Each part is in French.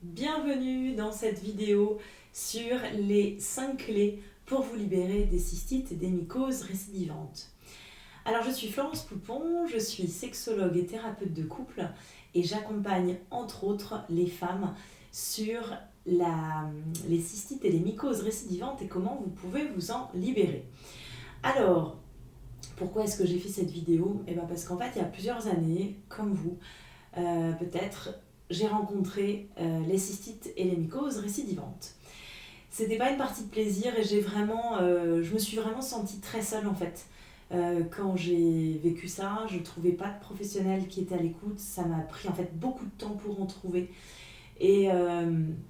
Bienvenue dans cette vidéo sur les 5 clés pour vous libérer des cystites et des mycoses récidivantes. Alors je suis Florence Poupon, je suis sexologue et thérapeute de couple et j'accompagne entre autres les femmes sur les cystites et les mycoses récidivantes et comment vous pouvez vous en libérer. Alors, pourquoi est-ce que j'ai fait cette vidéo ? Parce qu'en fait il y a plusieurs années, comme vous, peut-être, j'ai rencontré les cystites et les mycoses récidivantes. C'était pas une partie de plaisir et je me suis vraiment sentie très seule en fait. Quand j'ai vécu ça, je trouvais pas de professionnels qui étaient à l'écoute. Ça m'a pris en fait beaucoup de temps pour en trouver. Et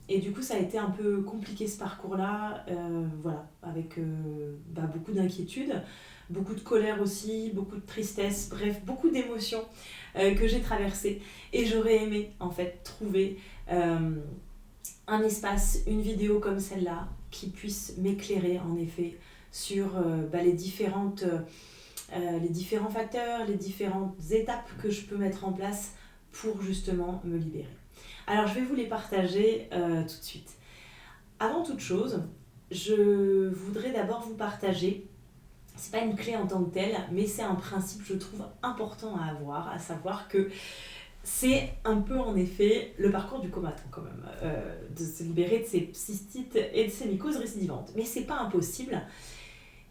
du coup, ça a été un peu compliqué ce parcours-là, avec beaucoup d'inquiétudes, beaucoup de colère aussi, beaucoup de tristesse, bref, beaucoup d'émotions que j'ai traversées. Et j'aurais aimé en fait trouver un espace, une vidéo comme celle-là, qui puisse m'éclairer en effet sur les différents facteurs, les différentes étapes que je peux mettre en place pour justement me libérer. Alors je vais vous les partager tout de suite. Avant toute chose, je voudrais d'abord vous partager, c'est pas une clé en tant que telle, mais c'est un principe je trouve important à avoir, à savoir que c'est un peu en effet le parcours du combattant quand même, de se libérer de ces cystites et de ces mycoses récidivantes. Mais c'est pas impossible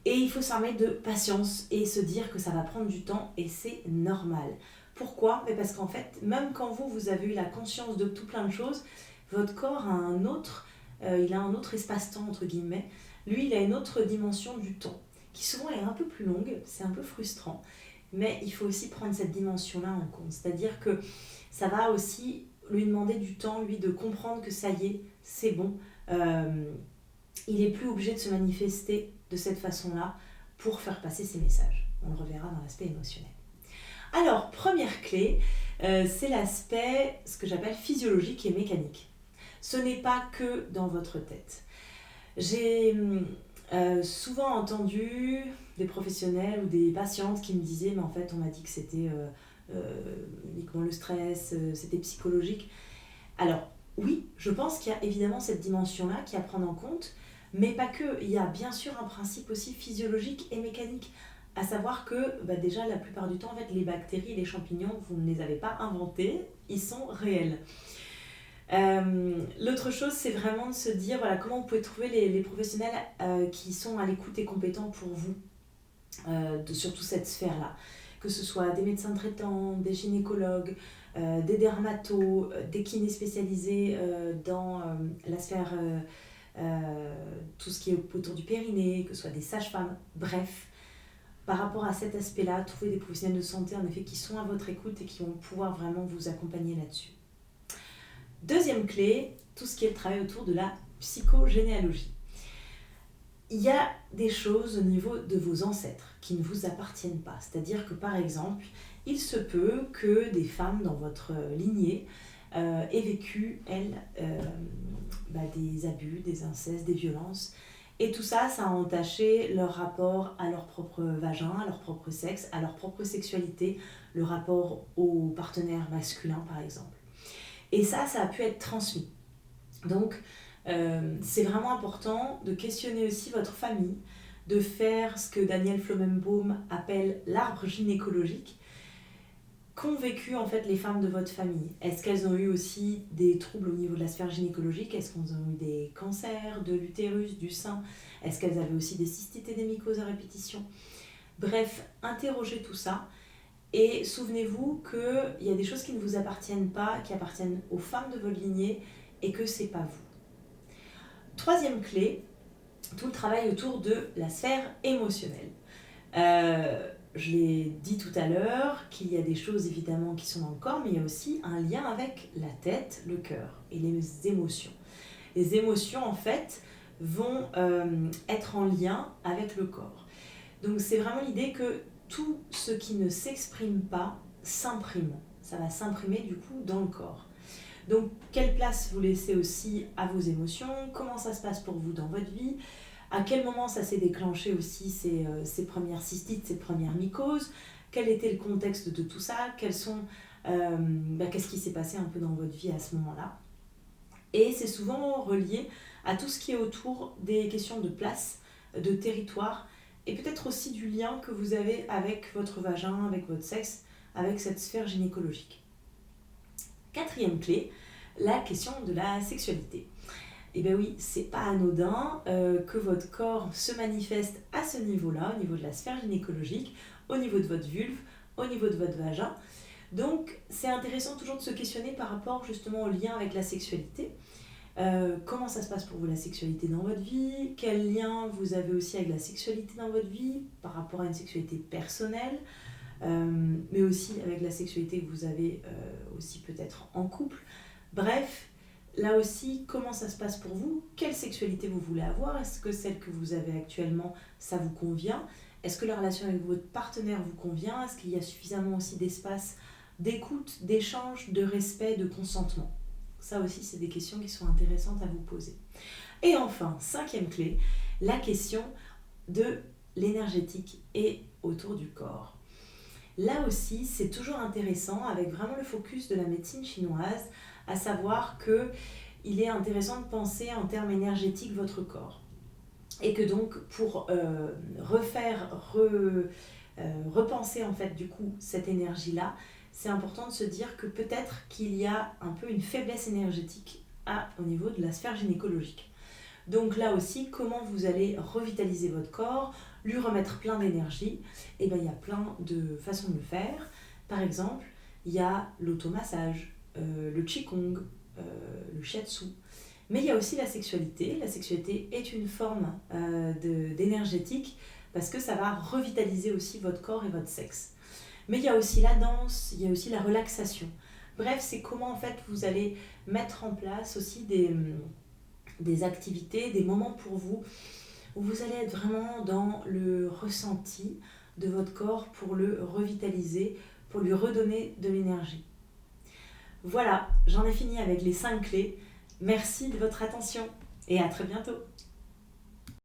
et il faut s'armer de patience et se dire que ça va prendre du temps et c'est normal. Pourquoi ? Parce qu'en fait, même quand vous avez eu la conscience de tout plein de choses, votre corps a il a un autre espace-temps entre guillemets. Lui, il a une autre dimension du temps qui souvent est un peu plus longue, c'est un peu frustrant. Mais il faut aussi prendre cette dimension-là en compte. C'est-à-dire que ça va aussi lui demander du temps, lui, de comprendre que ça y est, c'est bon. Il n'est plus obligé de se manifester de cette façon-là pour faire passer ses messages. On le reverra dans l'aspect émotionnel. Alors, première clé, c'est l'aspect, ce que j'appelle physiologique et mécanique. Ce n'est pas que dans votre tête. J'ai souvent entendu des professionnels ou des patientes qui me disaient mais en fait on m'a dit que c'était uniquement le stress, c'était psychologique. Alors oui, je pense qu'il y a évidemment cette dimension-là qui est à prendre en compte, mais pas que. Il y a bien sûr un principe aussi physiologique et mécanique, à savoir que déjà la plupart du temps en fait les bactéries et les champignons vous ne les avez pas inventés, ils sont réels. L'autre chose, c'est vraiment de se dire comment vous pouvez trouver les professionnels qui sont à l'écoute et compétents pour vous, sur toute cette sphère-là. Que ce soit des médecins traitants, des gynécologues, des dermatos, des kinés spécialisés dans la sphère, tout ce qui est autour du périnée, que ce soit des sages-femmes, bref. Par rapport à cet aspect-là, trouver des professionnels de santé en effet qui sont à votre écoute et qui vont pouvoir vraiment vous accompagner là-dessus. Deuxième clé, tout ce qui est le travail autour de la psychogénéalogie. Il y a des choses au niveau de vos ancêtres qui ne vous appartiennent pas. C'est-à-dire que par exemple, il se peut que des femmes dans votre lignée aient vécu, elles, des abus, des incestes, des violences. Et tout ça, ça a entaché leur rapport à leur propre vagin, à leur propre sexe, à leur propre sexualité, le rapport au partenaire masculin par exemple. Et ça a pu être transmis. Donc, c'est vraiment important de questionner aussi votre famille, de faire ce que Daniel Flomenbaum appelle l'arbre gynécologique. Qu'ont vécu en fait les femmes de votre famille ? Est-ce qu'elles ont eu aussi des troubles au niveau de la sphère gynécologique ? Est-ce qu'elles ont eu des cancers de l'utérus, du sein ? Est-ce qu'elles avaient aussi des cystites et des mycoses à répétition ? Bref, interrogez tout ça. Et souvenez-vous qu'il y a des choses qui ne vous appartiennent pas, qui appartiennent aux femmes de votre lignée et que c'est pas vous. Troisième clé, tout le travail autour de la sphère émotionnelle. Je l'ai dit tout à l'heure qu'il y a des choses évidemment qui sont dans le corps, mais il y a aussi un lien avec la tête, le cœur et les émotions. Les émotions en fait vont être en lien avec le corps. Donc c'est vraiment l'idée que tout ce qui ne s'exprime pas s'imprime. Ça va s'imprimer du coup dans le corps. Donc quelle place vous laissez aussi à vos émotions ? Comment ça se passe pour vous dans votre vie ? À quel moment ça s'est déclenché aussi ces premières cystites, ces premières mycoses ? Quel était le contexte de tout ça ? Qu'est-ce qui s'est passé un peu dans votre vie à ce moment-là ? Et c'est souvent relié à tout ce qui est autour des questions de place, de territoire, et peut-être aussi du lien que vous avez avec votre vagin, avec votre sexe, avec cette sphère gynécologique. Quatrième clé, la question de la sexualité. Et bien oui, c'est pas anodin que votre corps se manifeste à ce niveau-là, au niveau de la sphère gynécologique, au niveau de votre vulve, au niveau de votre vagin. Donc c'est intéressant toujours de se questionner par rapport justement au lien avec la sexualité. Comment ça se passe pour vous la sexualité dans votre vie? Quel lien vous avez aussi avec la sexualité dans votre vie par rapport à une sexualité personnelle, mais aussi avec la sexualité que vous avez aussi peut-être en couple. Bref, là aussi, comment ça se passe pour vous? Quelle sexualité vous voulez avoir? Est-ce que celle que vous avez actuellement, ça vous convient? Est-ce que la relation avec votre partenaire vous convient? Est-ce qu'il y a suffisamment aussi d'espace d'écoute, d'échange, de respect, de consentement? Ça aussi, c'est des questions qui sont intéressantes à vous poser. Et enfin, cinquième clé, la question de l'énergétique et autour du corps. Là aussi, c'est toujours intéressant avec vraiment le focus de la médecine chinoise, à savoir qu'il est intéressant de penser en termes énergétiques votre corps. Et que donc, pour repenser en fait du coup cette énergie-là, c'est important de se dire que peut-être qu'il y a un peu une faiblesse énergétique au niveau de la sphère gynécologique. Donc là aussi, comment vous allez revitaliser votre corps, lui remettre plein d'énergie? Et bien il y a plein de façons de le faire. Par exemple, il y a l'automassage, le qigong, le shiatsu. Mais il y a aussi la sexualité. La sexualité est une forme d'énergétique parce que ça va revitaliser aussi votre corps et votre sexe. Mais il y a aussi la danse, il y a aussi la relaxation. Bref, c'est comment en fait vous allez mettre en place aussi des activités, des moments pour vous, où vous allez être vraiment dans le ressenti de votre corps pour le revitaliser, pour lui redonner de l'énergie. Voilà, j'en ai fini avec les 5 clés. Merci de votre attention et à très bientôt.